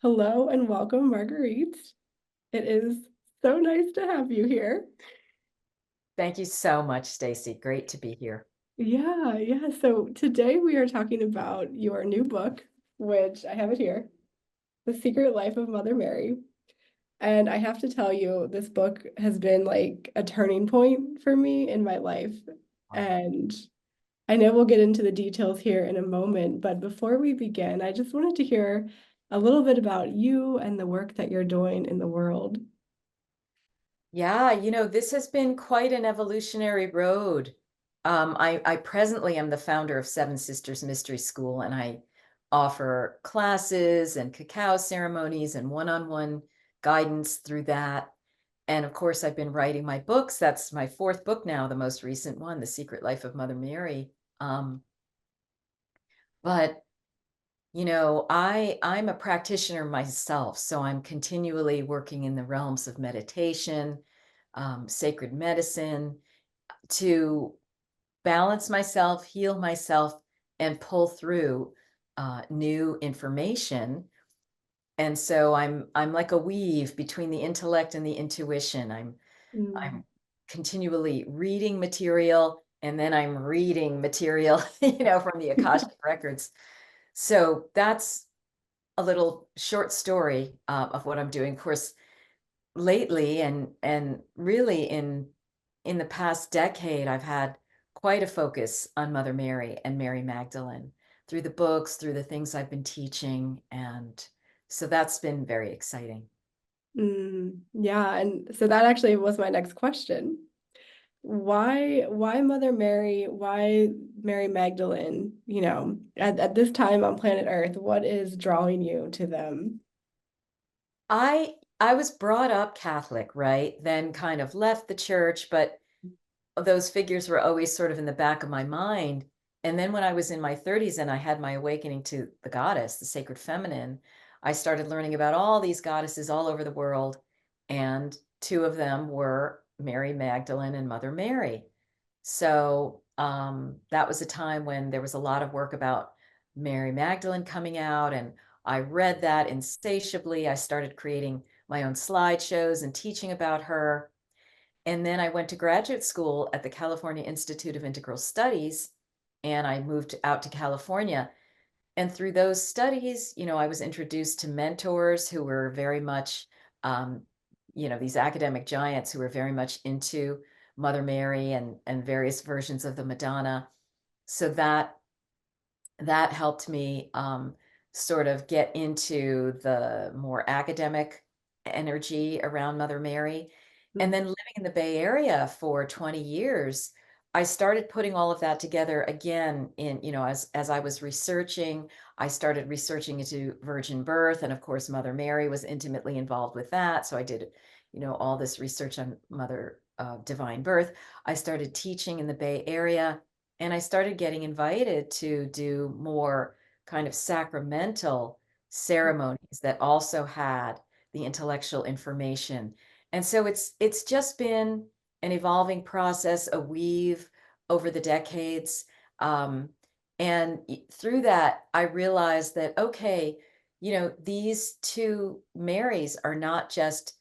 Hello and welcome, Marguerite. It is so nice to have you here. Thank you so much, Stacey. Great to be here. Yeah. So today we are talking about your new book, which I have it here, The Secret Life of Mother Mary. And I have to tell you, this book has been like a turning point for me in my life. And I know we'll get into the details here in a moment, but before we begin, I just wanted to hear a little bit about you and the work that you're doing in the world. Yeah, this has been quite an evolutionary road. I presently am the founder of Seven Sisters Mystery School, and I offer classes and cacao ceremonies and one-on-one guidance through that. And of course, I've been writing my books. That's my fourth book now, the most recent one, The Secret Life of Mother Mary. But I'm a practitioner myself, so I'm continually working in the realms of meditation, sacred medicine to balance myself, heal myself, and pull through new information. And so I'm like a weave between the intellect and the intuition. I'm Mm. continually reading material, and then I'm reading material, from the Akashic records. So that's a little short story of what I'm doing. Of course, lately and really in the past decade, I've had quite a focus on Mother Mary and Mary Magdalene through the books, through the things I've been teaching, and so that's been very exciting. Yeah, and so that actually was my next question. Why Mother Mary? Why Mary Magdalene? At this time on planet Earth, what is drawing you to them? I was brought up Catholic, right? Then kind of left the church, but those figures were always sort of in the back of my mind. And then when I was in my 30s and I had my awakening to the goddess, the sacred feminine, I started learning about all these goddesses all over the world. And two of them were Mary Magdalene and Mother Mary. So that was a time when there was a lot of work about Mary Magdalene coming out, and I read that insatiably. I started creating my own slideshows and teaching about her. And then I went to graduate school at the California Institute of Integral Studies, and I moved out to California. And through those studies, I was introduced to mentors who were very much, um, these academic giants who were very much into Mother Mary and various versions of the Madonna. So that helped me sort of get into the more academic energy around Mother Mary. And then living in the Bay Area for 20 years, I started putting all of that together again as I was researching, I started researching into virgin birth. And of course, Mother Mary was intimately involved with that. So I did, all this research on Mother Divine Birth. I started teaching in the Bay Area, and I started getting invited to do more kind of sacramental ceremonies that also had the intellectual information. And so it's just been an evolving process, a weave over the decades. Um, and through that, I realized that, okay, these two Marys are not just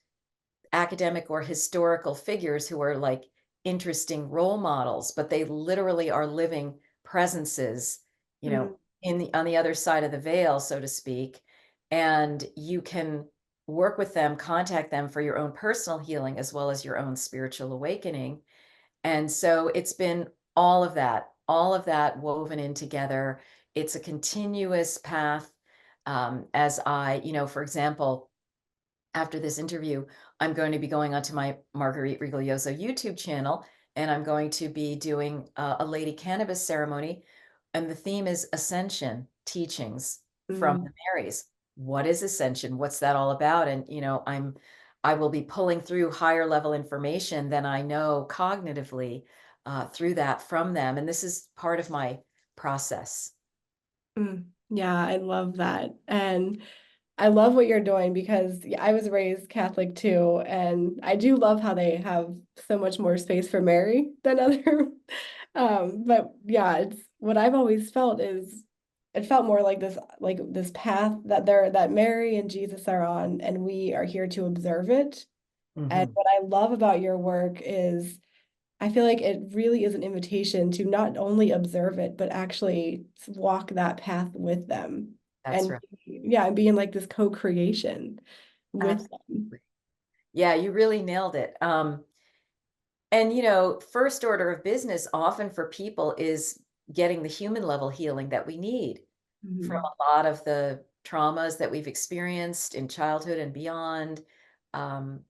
academic or historical figures who are like interesting role models, but they literally are living presences, Mm. in the on the other side of the veil, so to speak. And you can work with them, contact them for your own personal healing as well as your own spiritual awakening. And so it's been all of that woven in together. It's a continuous path. As for example, after this interview, I'm going to be going onto my Marguerite Rigoglioso YouTube channel, and I'm going to be doing a lady cannabis ceremony. And the theme is Ascension Teachings from Mm. the Marys. What is Ascension? What's that all about? And, I will be pulling through higher level information than I know cognitively through that from them. And this is part of my process. Yeah, I love that. And I love what you're doing because yeah, I was raised Catholic too, and I do love how they have so much more space for Mary than other. But yeah, it's what I've always felt is it felt more like this path that Mary and Jesus are on, and we are here to observe it. And Hmm. what I love about your work is I feel like it really is an invitation to not only observe it, but actually walk that path with them. That's And right. yeah, and be in like this co-creation with them. Absolutely. Yeah, you really nailed it. And first order of business often for people is getting the human level healing that we need from Mhm. a lot of the traumas that we've experienced in childhood and beyond, um,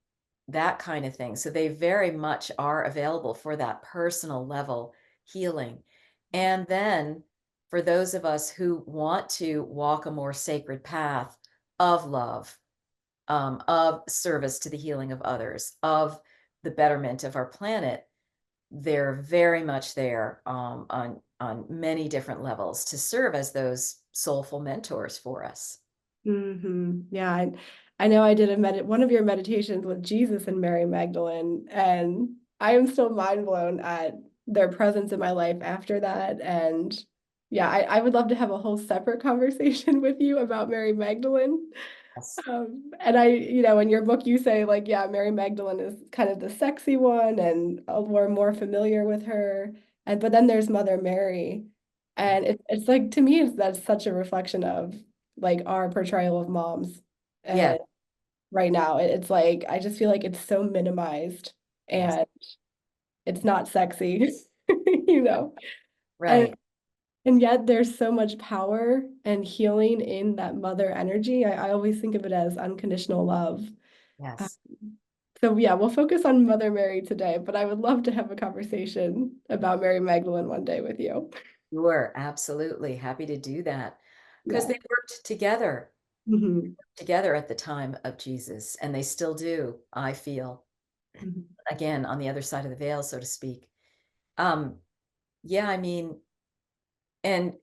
that kind of thing. So they very much are available for that personal level healing. And then for those of us who want to walk a more sacred path of love, of service to the healing of others, of the betterment of our planet, they're very much there, on many different levels to serve as those soulful mentors for us. Yeah, I know I did one of your meditations with Jesus and Mary Magdalene, and I am still mind blown at their presence in my life after that. And yeah, I would love to have a whole separate conversation with you about Mary Magdalene. Yes. And in your book, you say like, yeah, Mary Magdalene is kind of the sexy one, and we're more familiar with her. And but then there's Mother Mary, and it's like to me, that's such a reflection of like our portrayal of moms. Yeah. And right now, it's like I just feel like it's so minimized Yes. and it's not sexy, you know. And Right. and yet there's so much power and healing in that mother energy. I always think of it as unconditional love. Uh, Yes. So yeah, we'll focus on Mother Mary today, but I would love to have a conversation about Mary Magdalene one day with you. Sure. Absolutely. Happy to do that because Yeah. they worked Mhm. together at the time of Jesus, and they still do, I feel, Mhm. again, on the other side of the veil, so to speak. Um, yeah, I mean, and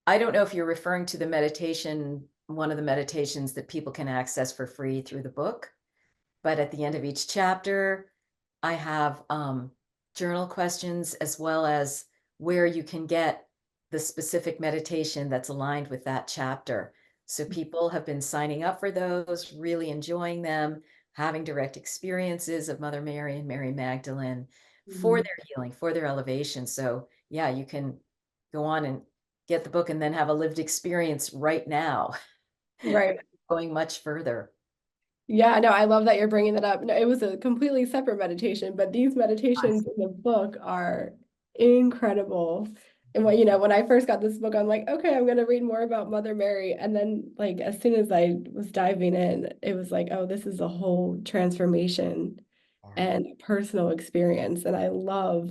I don't know if you're referring to the meditation, one of the meditations that people can access for free through the book, but at the end of each chapter, I have journal questions as well as where you can get the specific meditation that's aligned with that chapter. So people have been signing up for those, really enjoying them, having direct experiences of Mother Mary and Mary Magdalene for Mhm. their healing, for their elevation. So, yeah, you can go on and get the book and then have a lived experience right now, Right. going much further. Yeah, no, I love that you're bringing that up. No, it was a completely separate meditation, but these meditations in the book are incredible. And when I first got this book, I'm like, okay, I'm gonna read more about Mother Mary. And then like as soon as I was diving in, it was like, oh, this is a whole transformation Yeah. and personal experience. And I love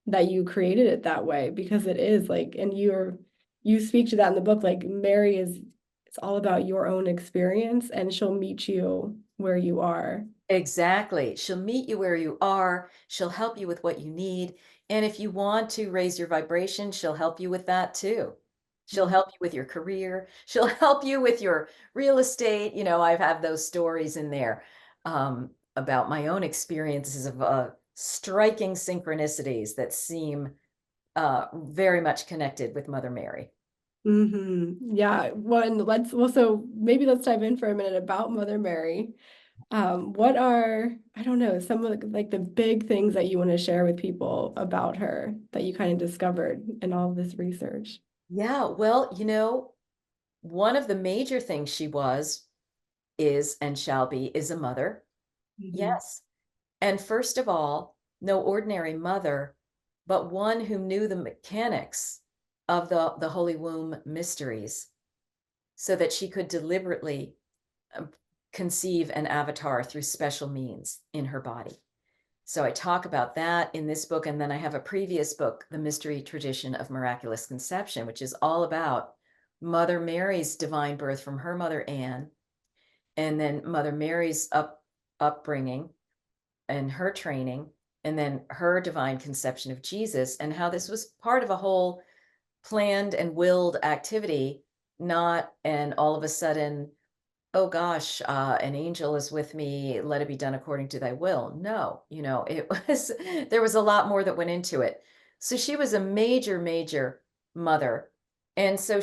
that you created it that way because it is like, and you speak to that in the book, like Mary is it's all about your own experience and she'll meet you where you are. Exactly. She'll meet you where you are. She'll help you with what you need. And if you want to raise your vibration, she'll help you with that too. She'll Mhm. help you with your career. She'll help you with your real estate. I've had those stories in there, about my own experiences of striking synchronicities that seem very much connected with Mother Mary. Yeah. So maybe let's dive in for a minute about Mother Mary. What are, I don't know, some of like the big things that you want to share with people about her that you kind of discovered in all of this research? Yeah, well, one of the major things she was, is, and shall be, is a mother. Mhm. Yes. And first of all, no ordinary mother, but one who knew the mechanics of the Holy Womb mysteries so that she could deliberately uh, conceive an avatar through special means in her body. So I talk about that in this book. And then I have a previous book, The Mystery Tradition of Miraculous Conception, which is all about Mother Mary's divine birth from her mother Anne, and then Mother Mary's upbringing and her training, and then her divine conception of Jesus, and how this was part of a whole planned and willed activity, not an all of a sudden, oh gosh, an angel is with me, let it be done according to thy will. No, it was, there was a lot more that went into it. So she was a major, major mother And so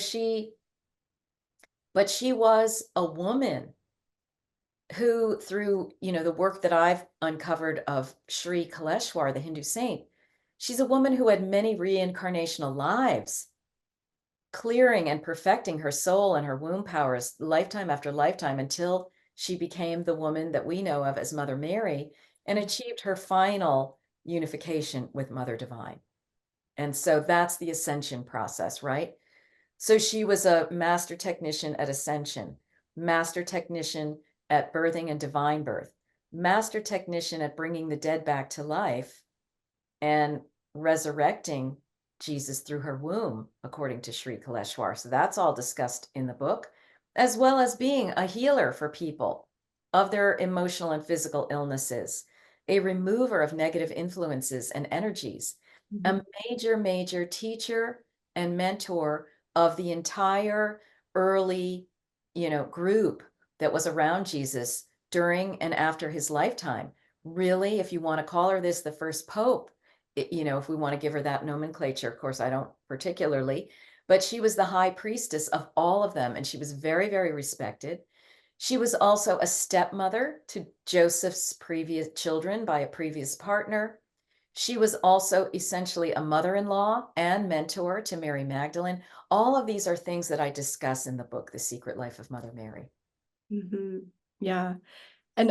but she was a woman who, through, the work that I've uncovered of Sri Kaleshwar, the Hindu saint, she's a woman who had many reincarnational lives, clearing and perfecting her soul and her womb powers lifetime after lifetime until she became the woman that we know of as Mother Mary and achieved her final unification with Mother Divine. And so that's the ascension process, right? So she was a master technician at ascension, master technician at birthing and divine birth, master technician at bringing the dead back to life and resurrecting Jesus through her womb, according to Sri Kaleshwar. So that's all discussed in the book, as well as being a healer for people of their emotional and physical illnesses, a remover of negative influences and energies, a Mhm. major, major teacher and mentor of the entire early, group that was around Jesus during and after his lifetime. Really, if you want to call her this, the first pope, if we want to give her that nomenclature, of course, I don't particularly, but she was the high priestess of all of them, and she was very, very respected. She was also a stepmother to Joseph's previous children by a previous partner. She was also essentially a mother-in-law and mentor to Mary Magdalene. All of these are things that I discuss in the book, The Secret Life of Mother Mary. Mhm. Yeah. And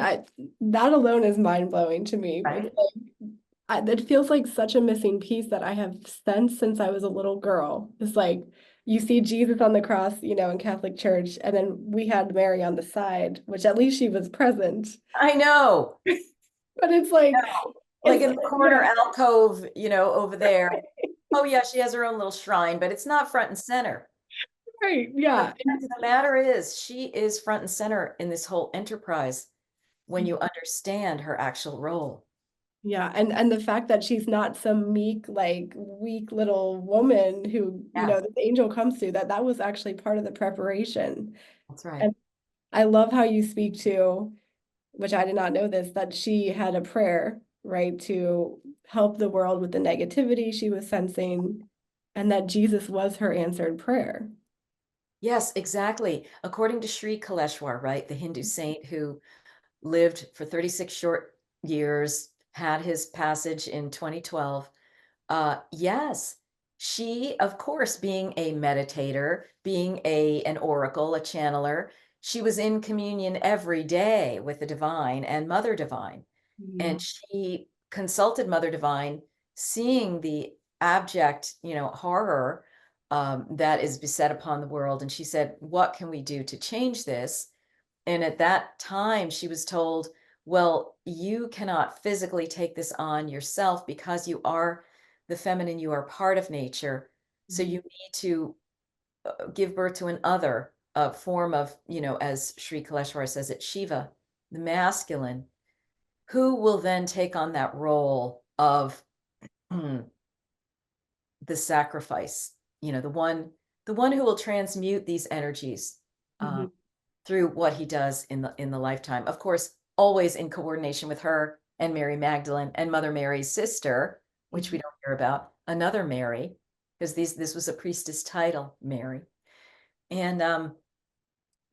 that alone is mind-blowing to me. It's Right? like it feels like such a missing piece that I have sensed since I was a little girl. It's like you see Jesus on the cross, in Catholic Church, and then we had Mary on the side, which at least she was present. I know. But it's like Like it's in the corner alcove, over there. Oh, yeah, she has her own little shrine, but it's not front and center. right, But yeah. the fact of the matter is, she is front and center in this whole enterprise when you understand her actual role. Yeah, and the fact that she's not some meek, like weak little woman who, Yeah, the angel comes to, that was actually part of the preparation. that's right. And I love how you speak to, which I did not know this, that she had a prayer, right, to help the world with the negativity she was sensing, and that Jesus was her answered prayer. Yes, exactly. According to Sri Kaleshwar, right, the Hindu saint who lived for 36 short years, had his passage in 2012. Yes, she, of course, being a meditator, being an oracle, a channeler, she was in communion every day with the divine and Mother Divine. And Mhm. she consulted Mother Divine, seeing the abject, horror that is beset upon the world. And she said, "What can we do to change this?" And at that time, she was told, "Well, you cannot physically take this on yourself because you are the feminine, you are part of nature. So you Mhm. need to give birth to an other, a form of, as Sri Kaleshwar says it, Shiva, the masculine, who will then take on that role of the sacrifice, the one who will transmute these energies uh, Mhm. through what he does in the lifetime. Of course, always in coordination with her and Mary Magdalene and Mother Mary's sister, which we Mhm. don't hear about, another Mary, because this was a priestess title, Mary. And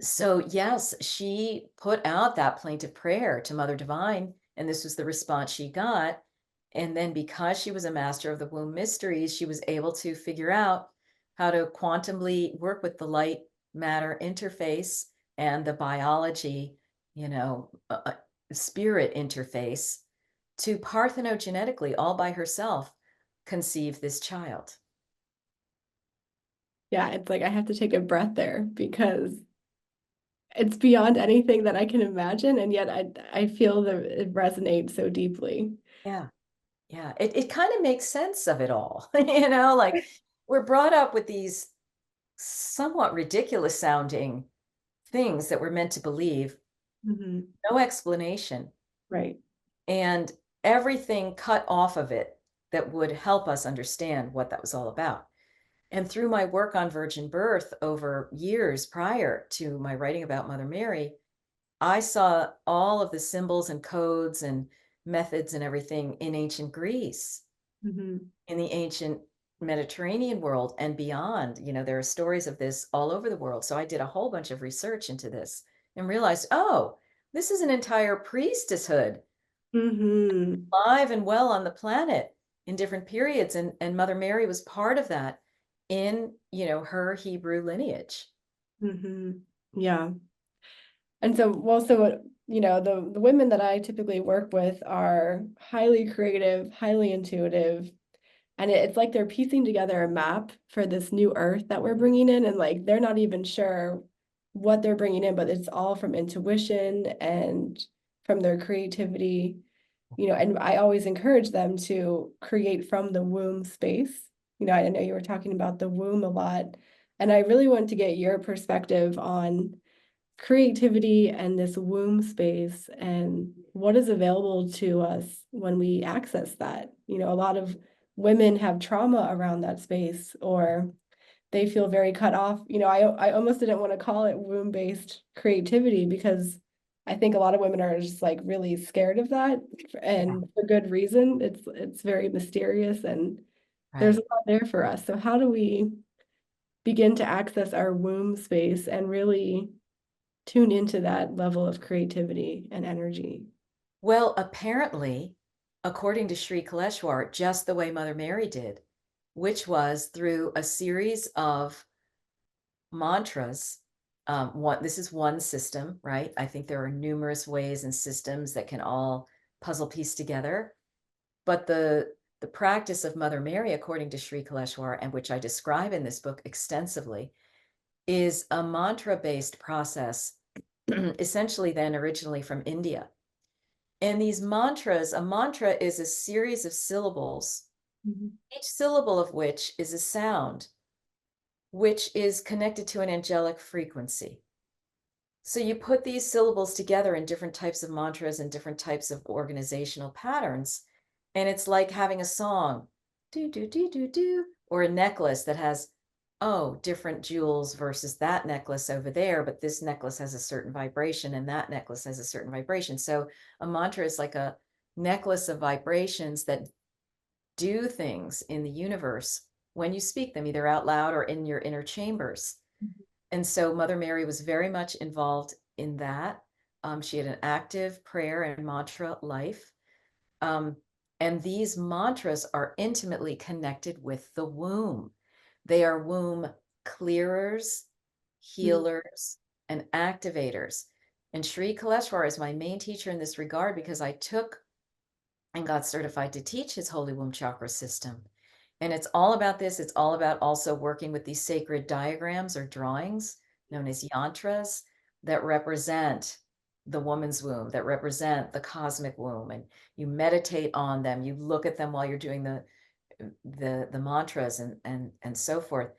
so yes, she put out that plaintive prayer to Mother Divine, and this was the response she got. And then because she was a master of the womb mysteries, she was able to figure out how to quantumly work with the light matter interface and the biology, spirit interface to parthenogenetically, all by herself, conceive this child. Yeah, it's like I have to take a breath there because it's beyond anything that I can imagine, and yet I feel that it resonates so deeply. Yeah. Yeah, it kind of makes sense of it all. Like we're brought up with these somewhat ridiculous sounding things that we're meant to believe, Mhm. no explanation, Right. and everything cut off of it that would help us understand what that was all about. And through my work on virgin birth over years prior to my writing about Mother Mary, I saw all of the symbols and codes and methods and everything in ancient Greece, Mhm. in the ancient Mediterranean world and beyond. There are stories of this all over the world. So I did a whole bunch of research into this and realized, oh, this is an entire priestesshood Mm-hmm. alive and well on the planet in different periods. And Mother Mary was part of that in, her Hebrew lineage. Mm-hmm. Yeah. And so, well, so, the women that I typically work with are highly creative, highly intuitive, and it's like they're piecing together a map for this new earth that we're bringing in, and like they're not even sure what they're bringing in, but it's all from intuition and from their creativity, and I always encourage them to create from the womb space. I know you were talking about the womb a lot, and I really want to get your perspective on creativity and this womb space and what is available to us when we access that. A lot of women have trauma around that space, or they feel very cut off. I almost didn't want to call it womb-based creativity because I think a lot of women are just like really scared of that, Yeah, and for good reason. It's very mysterious, and there's a right. lot there for us. So how do we begin to access our womb space and really tune into that level of creativity and energy? Well, apparently, according to Sri Kaleshwar, just the way Mother Mary did, which was through a series of mantras. This is one system, right? I think there are numerous ways and systems that can all puzzle piece together. But the practice of Mother Mary, according to Sri Kaleshwar, and which I describe in this book extensively, is a mantra-based process, essentially then originally from India. And these mantras, a mantra is a series of syllables, Mhm. each syllable of which is a sound, which is connected to an angelic frequency. So you put these syllables together in different types of mantras and different types of organizational patterns, and it's like having a song, do, do, do, do, do, or a necklace that has, oh, different jewels versus that necklace over there, but this necklace has a certain vibration and that necklace has a certain vibration. So a mantra is like a necklace of vibrations that do things in the universe when you speak them, either out loud or in your inner chambers. And so Mother Mary was very much involved in that. She had an active prayer and mantra life. Um, and these mantras are intimately connected with the womb. They are womb clearers, Mm. healers, and activators. And Sri Kaleshwar is my main teacher in this regard because I took and got certified to teach his holy womb chakra system. And it's all about this. It's all about also working with these sacred diagrams or drawings known as yantras that represent the woman's womb, that represent the cosmic womb. And you meditate on them, you look at them while you're doing the mantras and so forth.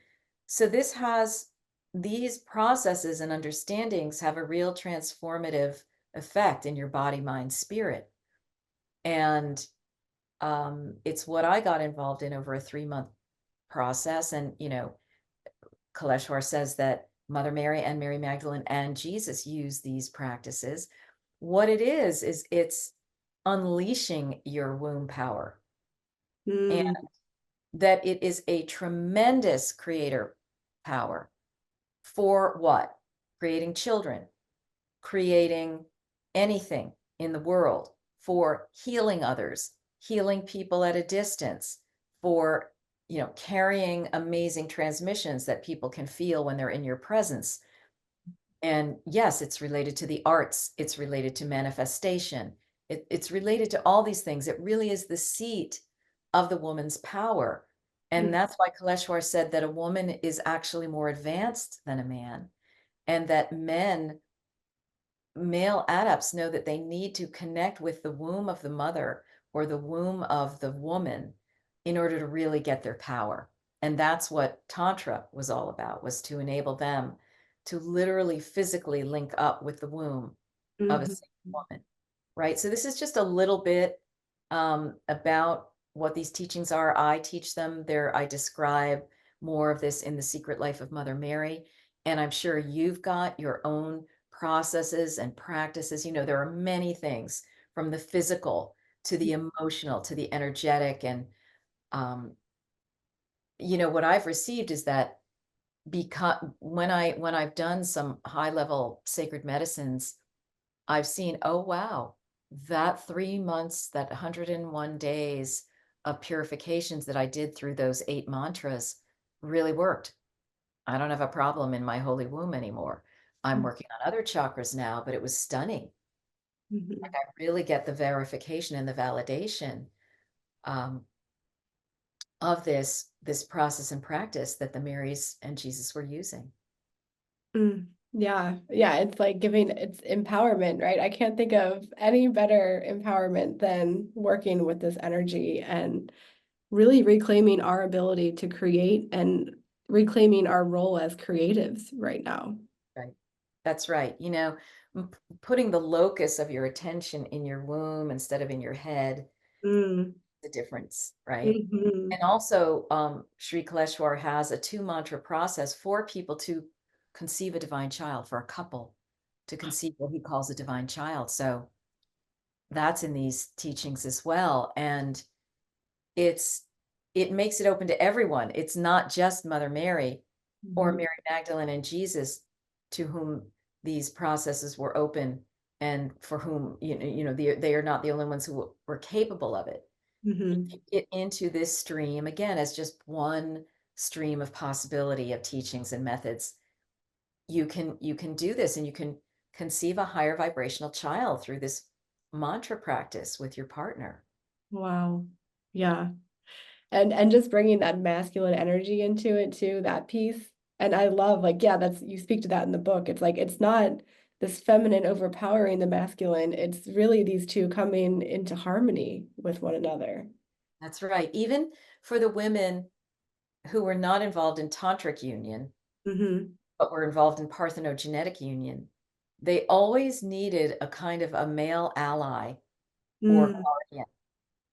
So these processes and understandings have a real transformative effect in your body, mind, spirit. And it's what I got involved in over a 3-month process. And, Kaleshwar says that Mother Mary and Mary Magdalene and Jesus use these practices. What it is it's unleashing your womb power, and Mm. that it is a tremendous creator power for what? Creating children, creating anything in the world, for healing others, healing people at a distance, for carrying amazing transmissions that people can feel when they're in your presence. And yes, it's related to the arts, it's related to manifestation, it's related to all these things. It really is the seat of the woman's power. And Mm. that's why Kaleshwar said that a woman is actually more advanced than a man, and that male adepts know that they need to connect with the womb of the mother or the womb of the woman in order to really get their power. And that's what Tantra was all about, was to enable them to literally physically link up with the womb of a Mhm. single woman, right? So this is just a little bit about what these teachings are. I teach them there. I describe more of this in The Secret Life of Mother Mary. And I'm sure you've got your own processes and practices. There are many things from the physical to the emotional to the energetic. And um, what I've received is that because when I've done some high level sacred medicines, I've seen, oh wow, that 3 months, that 101 days of purifications that I did through those 8 mantras really worked. I don't have a problem in my holy womb anymore. I'm working on other chakras now, but it was stunning. Like, Mhm. I really get the verification and the validation um, of this process and practice that the Marys and Jesus were using. Mm. Yeah, yeah, it's like it's empowerment, right? I can't think of any better empowerment than working with this energy and really reclaiming our ability to create and reclaiming our role as creatives right now. Right. That's right. Putting the locus of your attention in your womb instead of in your head, Mm. the difference, right? Hmm. And also, Sri Kaleshwar has a 2 mantra process for people to conceive a divine child, for a couple to conceive what he calls a divine child. So that's in these teachings as well. And it's it makes it open to everyone. It's not just Mother Mary or Hmm. Mary Magdalene and Jesus to whom these processes were open, and for whom they are not the only ones who were capable of it. If Hmm. you get into this stream again as just one stream of possibility of teachings and methods, you can do this, and you can conceive a higher vibrational child through this mantra practice with your partner. Wow. Yeah. And just bringing that masculine energy into it too, that piece. And I love like, yeah, that's you speak to that in the book. It's like it's not this feminine overpowering the masculine. It's really these two coming into harmony with one another. That's right. Even for the women who were not involved in tantric union, Hmm. but were involved in parthenogenetic union, they always needed a kind of a male ally or Mm. guardian.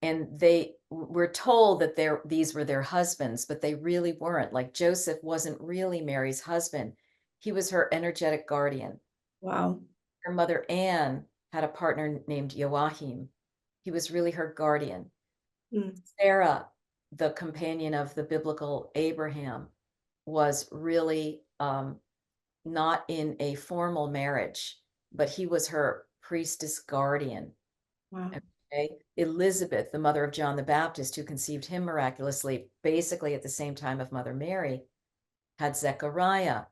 And they were told that these were their husbands, but they really weren't. Like, Joseph wasn't really Mary's husband. He was her energetic guardian. Wow. Her mother Anne had a partner named Joachim. He was really her guardian. Mm. Sarah, the companion of the biblical Abraham, was really not in a formal marriage, but he was her priestess guardian. Wow. Okay. Elizabeth, the mother of John the Baptist, who conceived him miraculously, basically at the same time of Mother Mary, had Zechariah,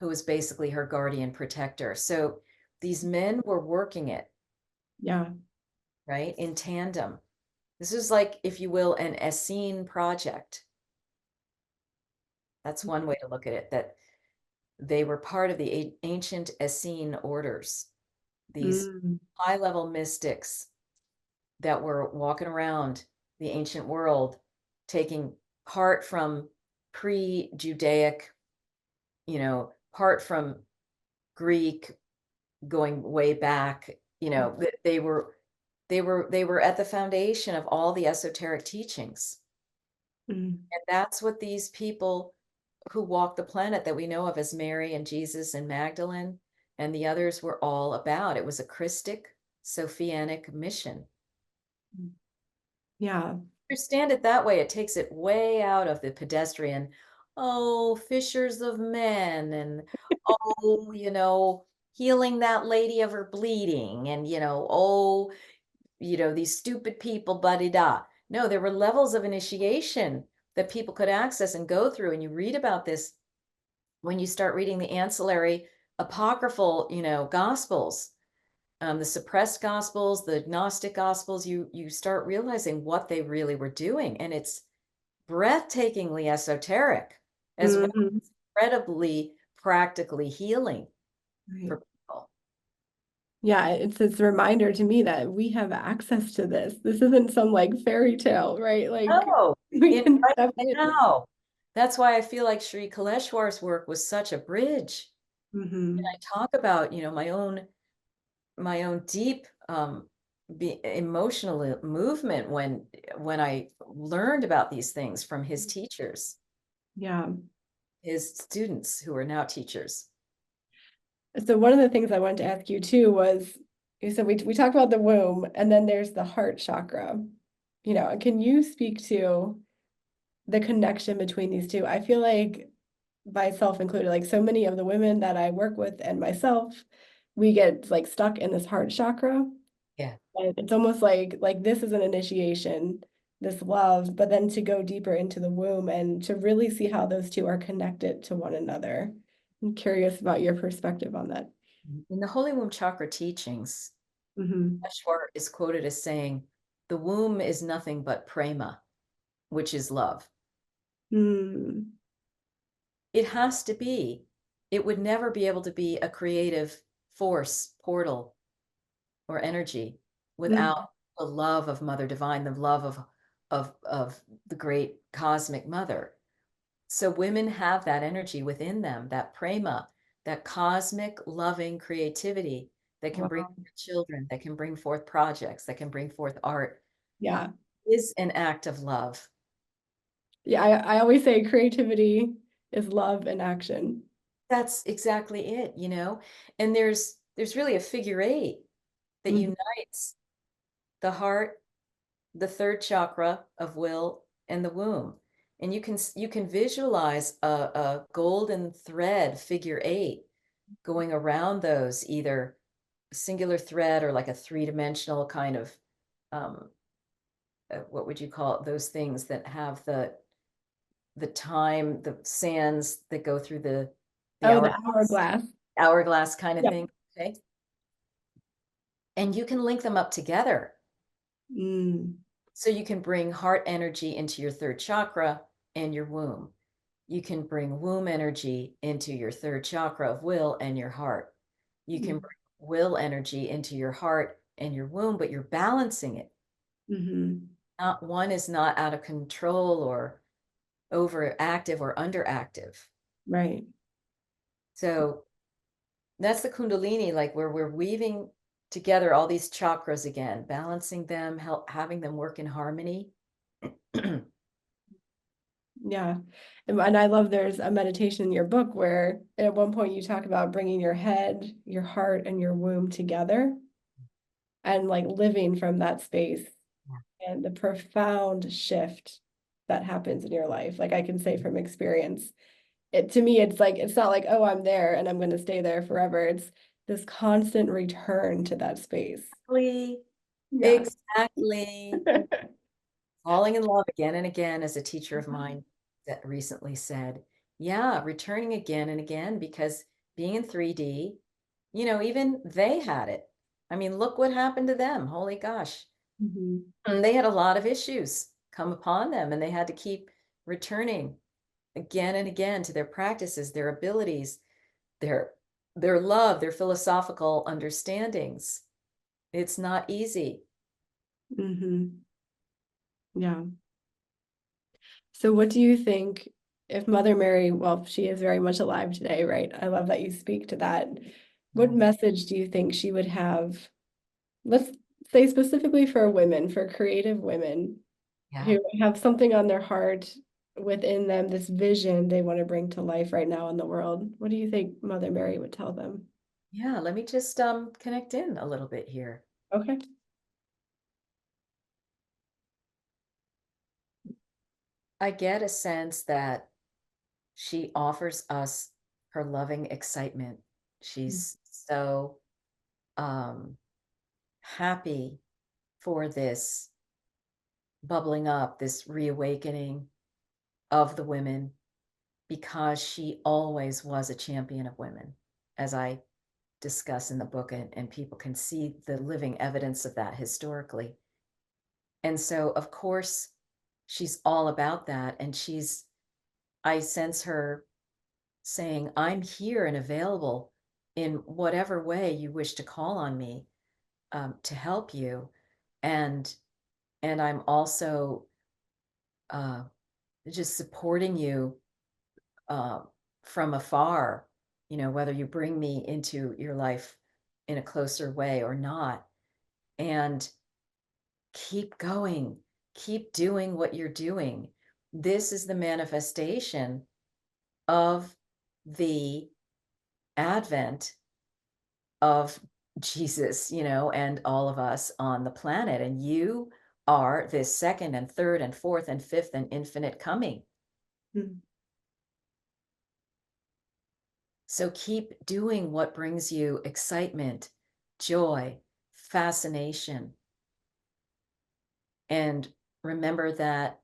who was basically her guardian protector. So these men were working it, Yeah. right, in tandem. This is like, if you will, an Essene project. That's one way to look at it, that they were part of the ancient Essene orders, these Mm. high level mystics that were walking around the ancient world, taking part from pre-Judaic, part from Greek, going way back. They were at the foundation of all the esoteric teachings. Mm. And that's what these people who walked the planet that we know of as Mary and Jesus and Magdalene and the others were all about. It was a Christic, Sophianic mission. Yeah. Understand it that way, it takes it way out of the pedestrian, oh, fishers of men, and oh, healing that lady of her bleeding, and oh, these stupid people, buddy da. No, there were levels of initiation that people could access and go through. And you read about this when you start reading the ancillary apocryphal, gospels, the suppressed gospels, the Gnostic gospels. You start realizing what they really were doing, and it's breathtakingly esoteric as well Mhm. as incredibly practically healing Right. for people. Yeah, it's this reminder to me that we have access to this. This isn't some like fairy tale, right? Like Oh, we in can right step in. now. That's why I feel like Sri Kaleshwar's work was such a bridge. Hmm. I talk about, my own deep emotional movement when I learned about these things from his teachers, Yeah. his students who are now teachers. So one of the things I wanted to ask you too was, you said we talked about the womb and then there's the heart chakra. Can you speak to the connection between these two. I feel like myself included, like so many of the women that I work with and myself, we get like stuck in this heart chakra. Yeah. And it's almost like this is an initiation, this love, but then to go deeper into the womb and to really see how those two are connected to one another. I'm curious about your perspective on that. In the Holy Womb Chakra teachings, Mm-hmm. Eshwar is quoted as saying, the womb is nothing but prema, which is love. Mm, It has to be. It would never be able to be a creative force, portal, or energy without mm, the love of Mother Divine, the love of the great cosmic mother. So women have that energy within them, that prema, that cosmic loving creativity that can bring wow. forth children, that can bring forth projects, that can bring forth art, Yeah. is an act of love. Yeah, I always say creativity is love in action. That's exactly it, you know? And there's really a figure eight that Mm, unites the heart, the third chakra of will, and the womb. And you can visualize a golden thread figure eight going around those, either a singular thread or like a three-dimensional kind of um, what would you call it? Those things that have the time, the sands that go through the oh, the hourglass. hourglass kind of Yeah. thing. Okay. And you can link them up together. Mm, So you can bring heart energy into your third chakra and your womb. You can bring womb energy into your third chakra of will and your heart. You can mm, bring will energy into your heart and your womb, but you're balancing it. mm-hmm. Not one is not out of control or overactive or underactive. Right. So that's the Kundalini, like where we're weaving together all these chakras again, balancing them, having them work in harmony. Yeah. And I love there's a meditation in your book where at one point you talk about bringing your head, your heart, and your womb together and like living from that space and the profound shift that happens in your life. Like I can say from experience, it to me, it's like, it's not like, oh, I'm there and I'm going to stay there forever. It's this constant return to that space. Exactly. Yeah. Exactly. Falling in love again and again, as a teacher of mine that recently said, yeah, returning again and again, because being in 3D, even they had it. I mean, look what happened to them. Holy gosh. Mhm. And they had a lot of issues come upon them, and they had to keep returning again and again to their practices, their abilities, their their love, their philosophical understandings. It's not easy. Mhm. Yeah. So what do you think if Mother Mary, well, she is very much alive today, right? I love that you speak to that. What Yeah. message do you think she would have? Let's say specifically for women, for creative women Yeah. who have something on their heart within them, this vision they want to bring to life right now in the world. What do you think Mother Mary would tell them? Yeah, let me just connect in a little bit here. Okay. I get a sense that she offers us her loving excitement. She's so um happy for this bubbling up, this reawakening of the women, because she always was a champion of women, as I discuss in the book, and people can see the living evidence of that historically. And so, of course, she's all about that. And I sense her saying, I'm here and available in whatever way you wish to call on me, to help you. And I'm also uh, just supporting you uh, from afar, whether you bring me into your life in a closer way or not. And keep going, keep doing what you're doing. This is the manifestation of the advent of Jesus, and all of us on the planet. And you are this second and third and fourth and fifth and infinite coming. Mm. So keep doing what brings you excitement, joy, fascination. And remember that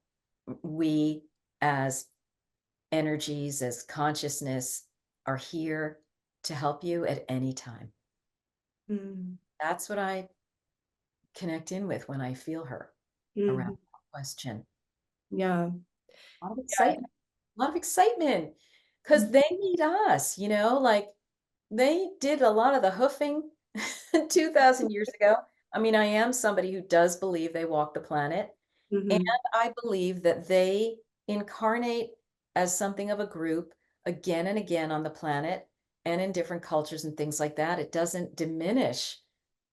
we, as energies, as consciousness, are here to help you at any time. Mm. That's what I connect in with when I feel her around Mhm. that question. Yeah. A lot of Yeah. excitement, a lot of excitement, because they need us, like they did a lot of the hoofing 2,000 years ago. I mean, I am somebody who does believe they walk the planet, and Mhm. I believe that they incarnate as something of a group again and again on the planet and in different cultures and things like that. It doesn't diminish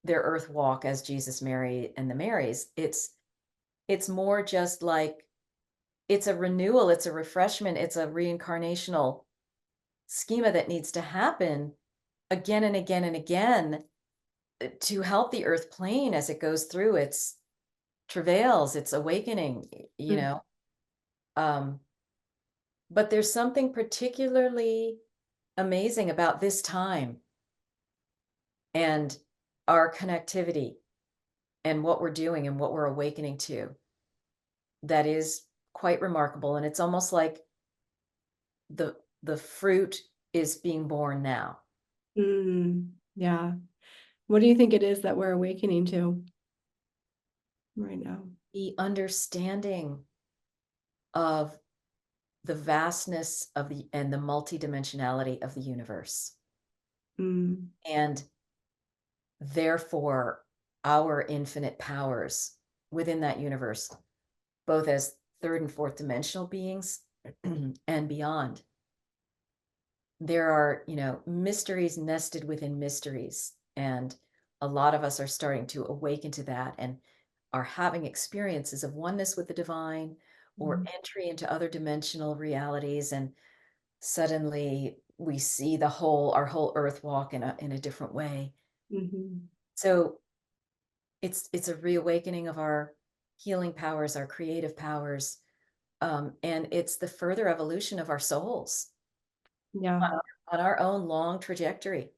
their earth walk as Jesus, Mary, and the Marys. It's more just like it's a renewal, it's a refreshment, it's a reincarnational schema that needs to happen again and again and again to help the earth plane as it goes through its travails, its awakening, Mm. Um, but there's something particularly amazing about this time and our connectivity and what we're doing and what we're awakening to that is quite remarkable. And it's almost like the fruit is being born now. Mm. Yeah. What do you think it is that we're awakening to right now? The understanding of the vastness of the and the multidimensionality of the universe, Mm. and therefore our infinite powers within that universe, both as third and fourth dimensional beings and beyond. There are, mysteries nested within mysteries. And a lot of us are starting to awaken to that and are having experiences of oneness with the divine or Mm. entry into other dimensional realities. And suddenly we see our whole earth walk in a different way. Mhm. So it's a reawakening of our healing powers, our creative powers, and it's the further evolution of our souls Yeah. on our own long trajectory.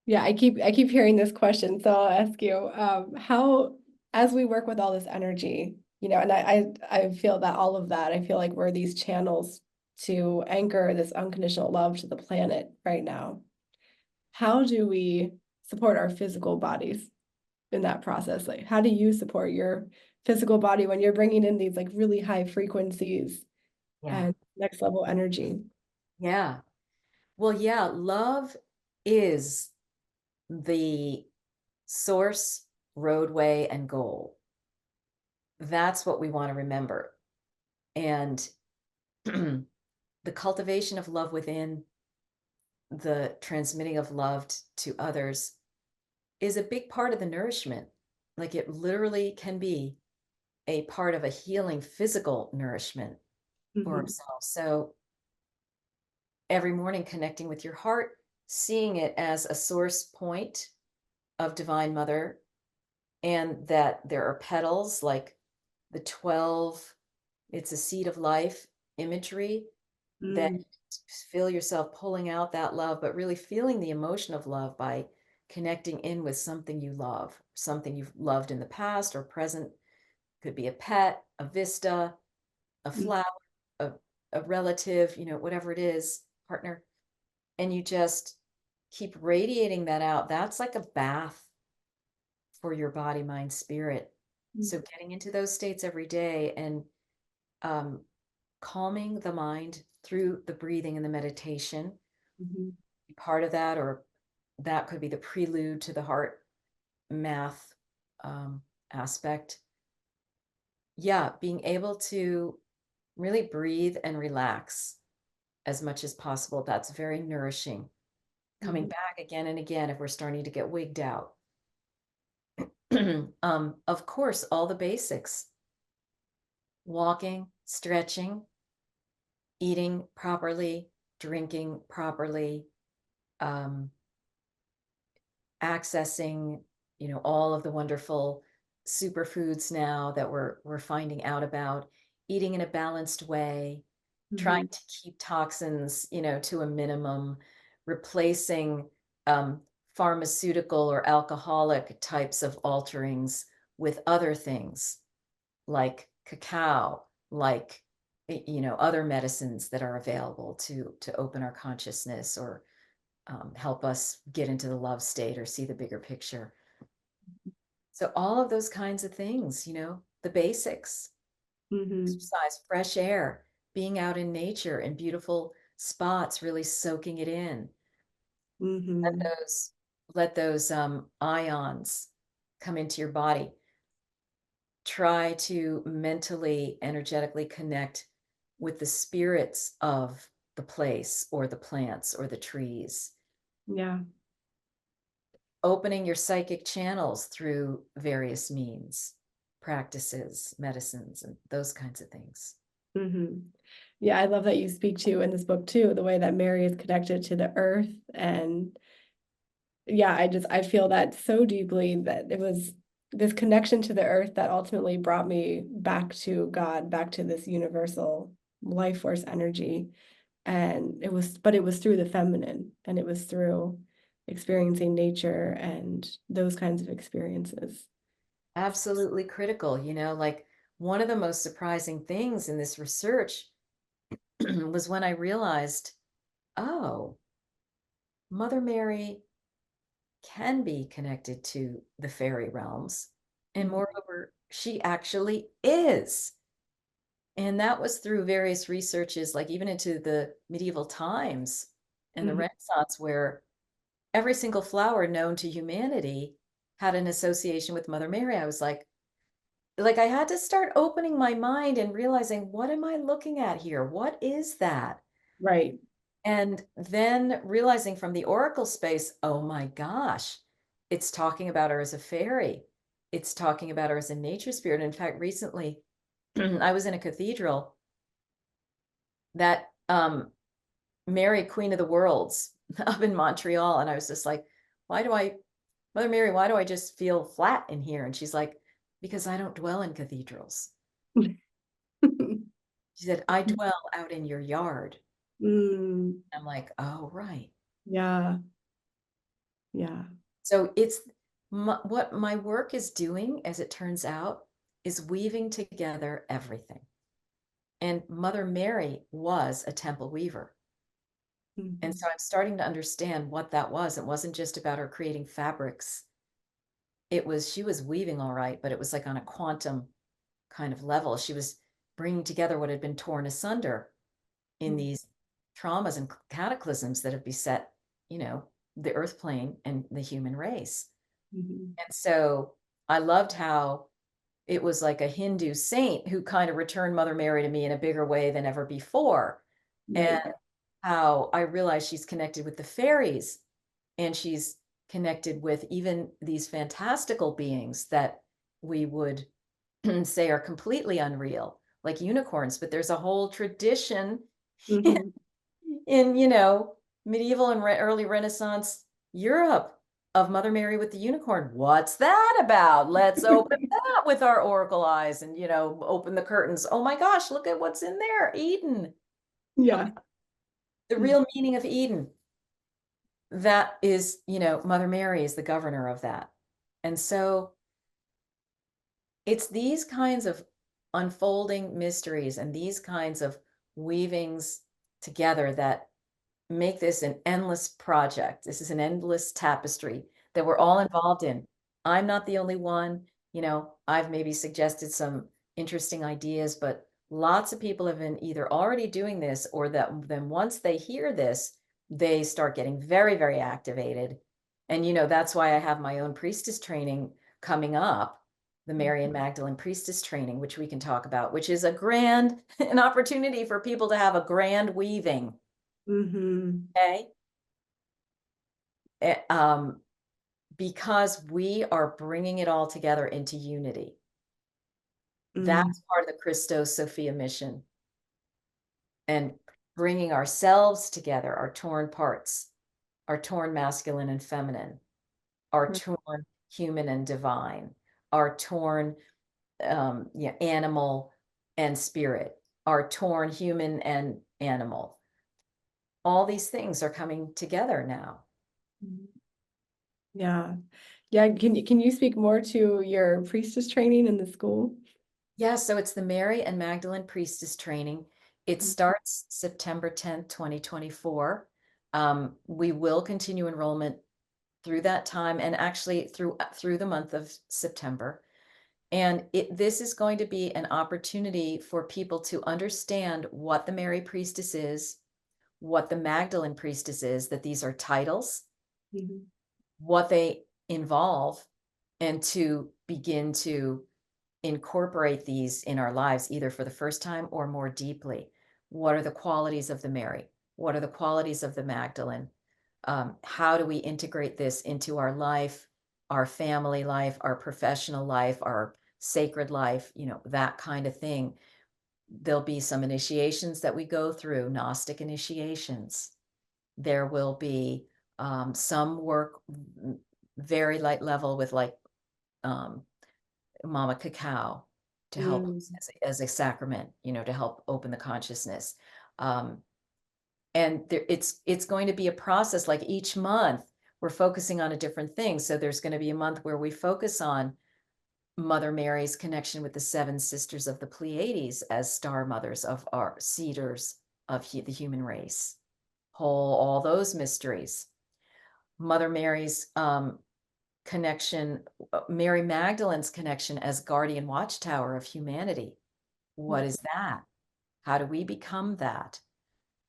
Yeah, I keep hearing this question, so I'll ask you, how, as we work with all this energy, and I feel that all of that, I feel like we're these channels to anchor this unconditional love to the planet right now. How do we support our physical bodies in that process? Like, how do you support your physical body when you're bringing in these like really high frequencies Yeah. and next level energy? Yeah. Well, yeah, love is the source, roadway, and goal. That's what we want to remember. And the cultivation of love within, the transmitting of love to others is a big part of the nourishment. Like it literally can be a part of a healing physical nourishment for Mhm. ourselves. So every morning connecting with your heart, seeing it as a source point of Divine Mother, and that there are petals like the 12, it's a seed of life imagery that Mm. feel yourself pulling out that love, but really feeling the emotion of love by connecting in with something you love, something you've loved in the past or present. Could be a pet, a vista, a Mm. flower, a, a relative, whatever it is, partner. And you just keep radiating that out. That's like a bath for your body, mind, spirit. Mm. So getting into those states every day and um, calming the mind through the breathing and the meditation, Mhm. part of that, or that could be the prelude to the heart math um, aspect. Yeah, being able to really breathe and relax as much as possible. That's very nourishing. Coming Mhm. back again and again if we're starting to get wigged out. Of course, all the basics: walking, stretching, eating properly, drinking properly, um, accessing, all of the wonderful superfoods now that we're finding out about, eating in a balanced way, trying Mhm. to keep toxins, to a minimum, replacing pharmaceutical or alcoholic types of alterings with other things like cacao, like other medicines that are available to open our consciousness or help us get into the love state or see the bigger picture. So all of those kinds of things, the basics, Mhm. exercise, fresh air, being out in nature in beautiful spots, really soaking it in. Let Mhm. those let those ions come into your body. Try to mentally, energetically connect with the spirits of the place or the plants or the trees. Yeah. Opening your psychic channels through various means, practices, medicines, and those kinds of things. Mhm. Yeah, I love that you speak to in this book too, the way that Mary is connected to the earth. And yeah, I feel that so deeply that it was this connection to the earth that ultimately brought me back to God, back to this universal life force energy. And but it was through the feminine, and it was through experiencing nature and those kinds of experiences. Absolutely critical, like one of the most surprising things in this research was when I realized, oh, Mother Mary can be connected to the fairy realms. And Mhm. moreover, she actually is. And that was through various researches, like even into the medieval times and the Mhm. Renaissance, where every single flower known to humanity had an association with Mother Mary. I was like I had to start opening my mind and realizing, what am I looking at here? What is that? Right. And then realizing from the oracle space, oh my gosh, it's talking about her as a fairy. It's talking about her as a nature spirit. In fact, recently I was in a cathedral that Mary, Queen of the Worlds, up in Montreal. And I was just like, Mother Mary, why do I just feel flat in here? And she's like, because I don't dwell in cathedrals. She said, I dwell out in your yard. Mm, I'm like, oh, right. yeah, yeah. So what my work is doing, as it turns out, is weaving together everything. And Mother Mary was a temple weaver. And Mhm. so I'm starting to understand what that was. It wasn't just about her creating fabrics. She was weaving all right, but it was like on a quantum kind of level. She was bringing together what had been torn asunder in these traumas and cataclysms that have beset, the earth plane and the human race. Mhm. And so I loved how it was like a Hindu saint who kind of returned Mother Mary to me in a bigger way than ever before. And Right. how I realized she's connected with the fairies and she's connected with even these fantastical beings that we would say are completely unreal, like unicorns. But there's a whole tradition Mhm. in medieval and early Renaissance Europe of Mother Mary with the unicorn. What's that about? Let's open that with our oracle eyes and open the curtains. Oh my gosh, look at what's in there. Eden. Yeah. Okay, the real meaning of Eden. That is, Mother Mary is the governor of that. And so it's these kinds of unfolding mysteries and these kinds of weavings together that make this an endless project. This is an endless tapestry that we're all involved in. I'm not the only one. I've maybe suggested some interesting ideas, but lots of people have been either already doing this or that then once they hear this, they start getting very, very activated. And, that's why I have my own priestess training coming up, the Mary and Magdalene priestess training, which we can talk about, which is an opportunity for people to have a grand weaving. Mhm. Okay. Eh, because we are bringing it all together into unity. Mm. That's part of the Christos Sophia mission and bringing ourselves together, our torn parts, our torn masculine and feminine, our Right. torn human and divine, are torn, yeah, animal and spirit, are torn human and animal. All these things are coming together now. Yeah. Yeah. Can you speak more to your priestess training in the school? Yeah, so it's the Mary and Magdalene Priestess Training. It starts September 10th, 2024. We will continue enrollment through that time and actually through the month of September. And this is going to be an opportunity for people to understand what the Mary Priestess is, what the Magdalene Priestess is, that these are titles, Mhm. what they involve, and to begin to incorporate these in our lives, either for the first time or more deeply. What are the qualities of the Mary? What are the qualities of the Magdalene? How do we integrate this into our life, our family life, our professional life, our sacred life, that kind of thing. There'll be some initiations that we go through, Gnostic initiations. There will be some work, very light level with like um, Mama Cacao to help Mm. as a sacrament, to help open the consciousness. Um, and it's going to be a process. Like each month we're focusing on a different thing. So there's going to be a month where we focus on Mother Mary's connection with the seven sisters of the Pleiades as star mothers of our seeders of the human race, all those mysteries. Mother Mary's connection, Mary Magdalene's connection as guardian watchtower of humanity. What is that? How do we become that?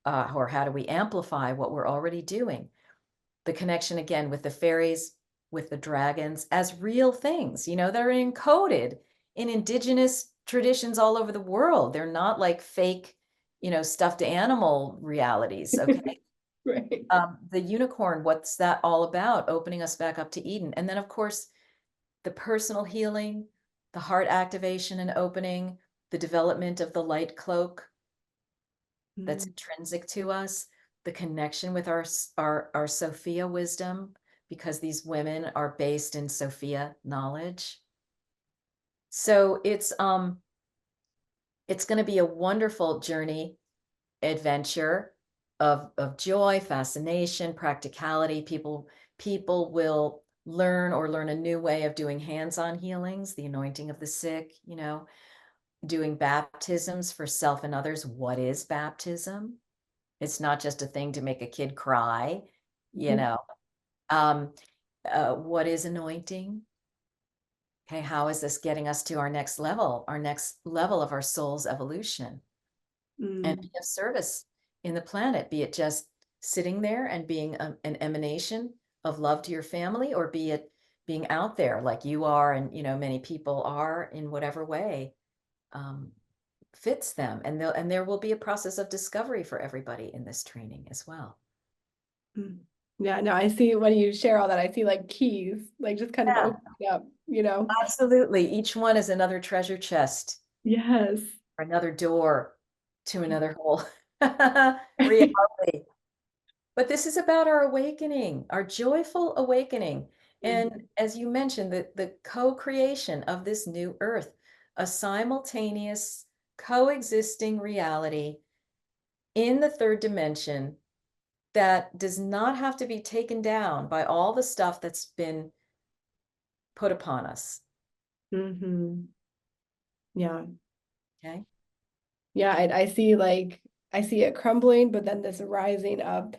Or how do we amplify what we're already doing? The connection again with the fairies, with the dragons as real things, they're encoded in indigenous traditions all over the world. They're not like fake, stuffed animal realities. Okay. Right. The unicorn, what's that all about? Opening us back up to Eden. And then, of course, the personal healing, the heart activation and opening, the development of the light cloak that's Mm. intrinsic to us, the connection with our Sophia wisdom, because these women are based in Sophia knowledge. So it's going to be a wonderful journey, adventure of joy, fascination, practicality. People will learn a new way of doing hands-on healings, the anointing of the sick, doing baptisms for self and others. What is baptism? It's not just a thing to make a kid cry, you know. Um, what is anointing? Okay, how is this getting us to our next level of our soul's evolution and Mm. be of service in the planet, be it just sitting there and being an emanation of love to your family, or be it being out there like you are and, many people are in whatever way um, fits them. And there will be a process of discovery for everybody in this training as well. Mm. Yeah, no, I see when you share all that, I see like keys, like just kind of Yeah, opening up. absolutely. Each one is another treasure chest Yes. or another door to another whole reality. But this is about our awakening, our joyful awakening. And as you mentioned, the co-creation of this new earth, a simultaneous coexisting reality in the third dimension that does not have to be taken down by all the stuff that's been put upon us. Mm-hmm. Yeah. Okay. Yeah, I see it crumbling, but then this rising up.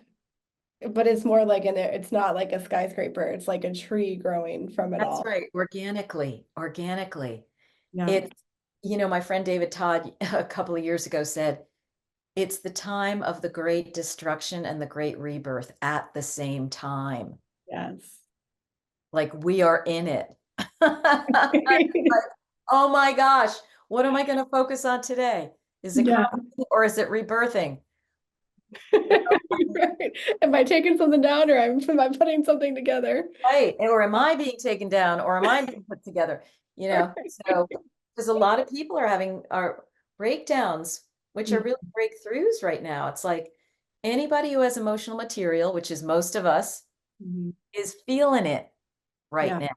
But it's more like it's not like a skyscraper. It's like a tree growing from it That's all. right. Organically. Yeah. It's, my friend David Todd a couple of years ago said, it's the time of the great destruction and the great rebirth at the same time. Yes. Like we are in it. Like, oh my gosh, what am I going to focus on today? Is it Yeah. crumbling or is it rebirthing? Right. Am I taking something down or am I putting something together? Right. Or am I being taken down or am I being put together? So because a lot of people are having our breakdowns, which are really breakthroughs right now. It's like anybody who has emotional material, which is most of us, Mhm. is feeling it right Yeah. now.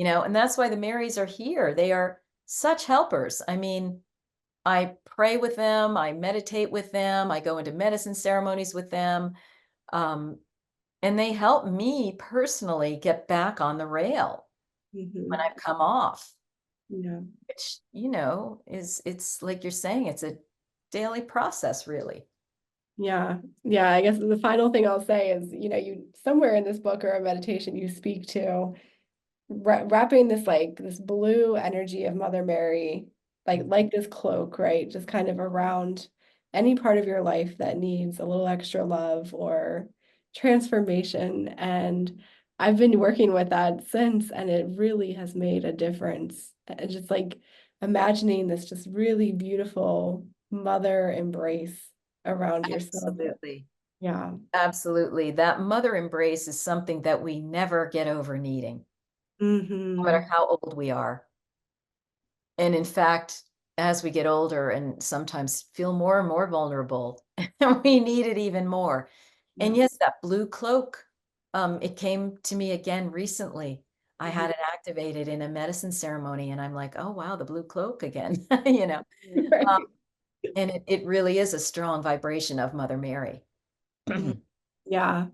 and that's why the Marys are here. They are such helpers. I mean, I pray with them, I meditate with them, I go into medicine ceremonies with them. Um, and they help me personally get back on the rail when Hmm. I've come off, Yeah. which, it's like you're saying, it's a daily process, really. Yeah. Yeah. I guess the final thing I'll say is, you somewhere in this book or a meditation, you speak to wrapping this like this blue energy of Mother Mary, like this cloak, right? Just kind of around any part of your life that needs a little extra love or transformation. And I've been working with that since, and it really has made a difference. And just like imagining this just really beautiful mother embrace around yourself. Absolutely. Yeah. Absolutely. That mother embrace is something that we never get over needing, no matter Hmm. how old we are. And in fact, as we get older and sometimes feel more and more vulnerable, we need it even more. Yeah. And yes, that blue cloak, it came to me again recently. I Mhm. had it activated in a medicine ceremony, and I'm like, oh, wow, the blue cloak again, you know. Um, Right. and it really is a strong vibration of Mother Mary. Mhm. Yeah.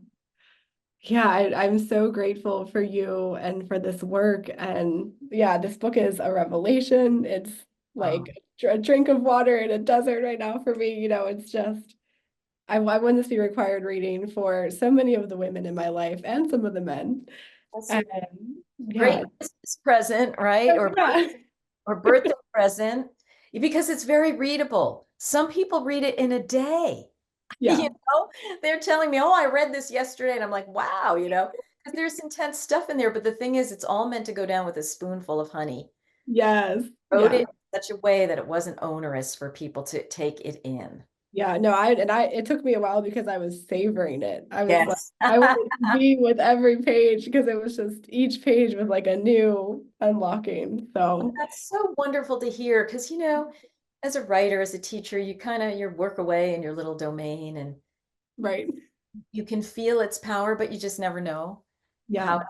Yeah, I'm so grateful for you and for this work. And yeah, this book is a revelation. It's like Um, a drink of water in a desert right now for me. It's just, I want this to be required reading for so many of the women in my life and some of the men. that's And a great yeah, Christmas present, right? yeah, Or birthday present, because it's very readable. Some people read it in a day. You yeah, know, they're telling me, "Oh, I read this yesterday." And I'm like, "Wow," because there's intense stuff in there. But the thing is, it's all meant to go down with a spoonful of honey. yes, Wrote yeah. it in such a way that it wasn't onerous for people to take it in. Yeah, no, it took me a while because I was savoring it. I was like, Yes. I wanted to be with every page because it was just each page was like a new unlocking. And So, that's so wonderful to hear because, as a writer, as a teacher, you work away in your little domain and right. you can feel its power, but you just never know Yeah. how.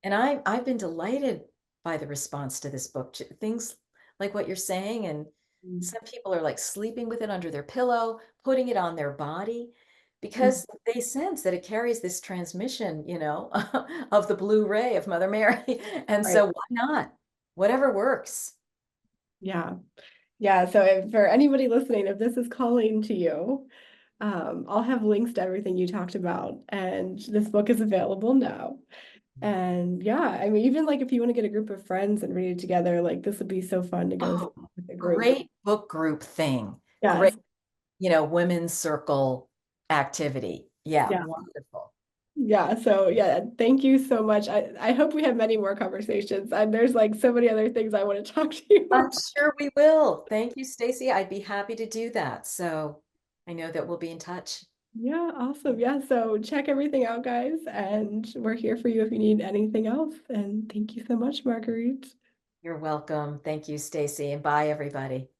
And I've been delighted by the response to this book. Things like what you're saying, and Mm. some people are like sleeping with it under their pillow, putting it on their body, Mm. because they sense that it carries this transmission, of the blue ray of Mother Mary. And Right. so why not? Whatever works. Yeah. Yeah. So for anybody listening, if this is calling to you, I'll have links to everything you talked about. And this book is available now. And yeah, I mean, even like if you want to get a group of friends and read it together, like this would be so fun to go through Oh, with a group. great book group thing. Great, Yes. women's circle activity. Yeah, Yeah. wonderful. Yeah, so yeah, thank you so much. I hope we have many more conversations. And there's like so many other things I want to talk to you I'm about. sure we will. Thank you, Stacey. I'd be happy to do that. So I know that we'll be in touch. Yeah, awesome. Yeah, so check everything out, guys, and we're here for you if you need anything else. And thank you so much, Marguerite. You're welcome. Thank you, Stacey, and bye, everybody.